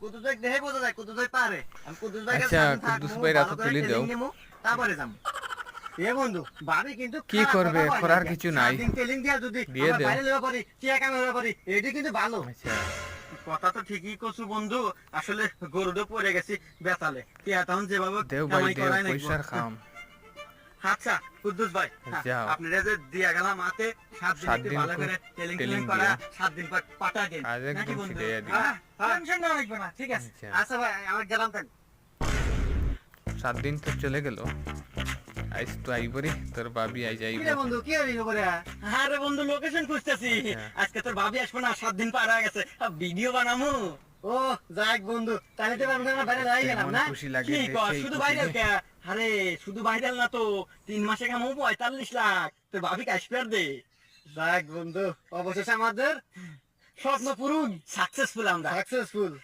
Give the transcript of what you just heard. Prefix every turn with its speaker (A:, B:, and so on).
A: কুদ্দুস ভাই দেখে বোঝা যায় কুদ্দুস ভাই পারে। আমি কুদ্দুস ভাই
B: আচ্ছা, কুদ্দুস ভাই রাতে তুলে দাও।
A: তারপরে যাবো। এ বন্ধু ভাবি কিন্তু
B: কি
A: খারাপ
B: করবে,
A: কথা কয়
B: করার
A: না।
B: কিছু নাই।
A: সারাদিন টেলিং দিয়া যদি
B: দিয়ে
A: আমরা
B: দেও।
A: বাইরে লেবা পারি টিয়া কামাইবা পারি এটা কিন্তু ভালো।
B: আচ্ছা
A: কথা তো ঠিকই কছু বন্ধু, আসলে গরুতে পড়ে গেছি বেতালে টিয়া তখন যেভাবে
B: দেও ভাই
A: কামাই
B: দেও,
A: করাই নাকি।
B: পয়সার খাম।
A: আচ্ছা কুদ্দুস ভাই,
B: যাও।
A: আপনারা যে দিয়া গেলাম হাতে 7 দিন
B: 7
A: একটু
B: দিন
A: ভালো
B: খুব
A: করে টেলিং
B: টেলিং
A: করা,
B: দিয়া।
A: 7 দিন পর পাঠা দেন
B: কাজ
A: নাকি
B: একদম
A: বন্ধু?
B: শিখাইয়া দিও।
A: টেনশন না লাগবে না, ঠিক আছে।
B: আচ্ছা।
A: আচ্ছা ভাই আমার গেলাম তাই।
B: 7 দিন তো চলে গেল, আইস তো আইবরি তোর ভাবি আই যাইব।
A: কি রে বন্ধু কি হইলো করে? আরে বন্ধু লোকেশন খুঁজতেছি।
B: আচ্ছা।
A: আজকে তোর ভাবি আসবে না, 7 দিন পার হয়ে গেছে, ভিডিও বানামু। ও যাক বন্ধু, তাহলে তো আমরা বাইরে যাই গেলাম
B: কেমন
A: না?
B: খুশি লাগে
A: কি কর,
B: দেখে,
A: শুধু
B: খুশি
A: ভাইরাল
B: লাগে।
A: কে? আরে শুধু ভাইরাল না তো, 3 মাসে কামাবো 45 লাখ। তোর ভাবি কাশ পেয়ার দে। যাক বন্ধু, অবশেষে আমাদের স্বপ্ন পূরণ, সাকসেসফুল আমরা। সাকসেসফুল।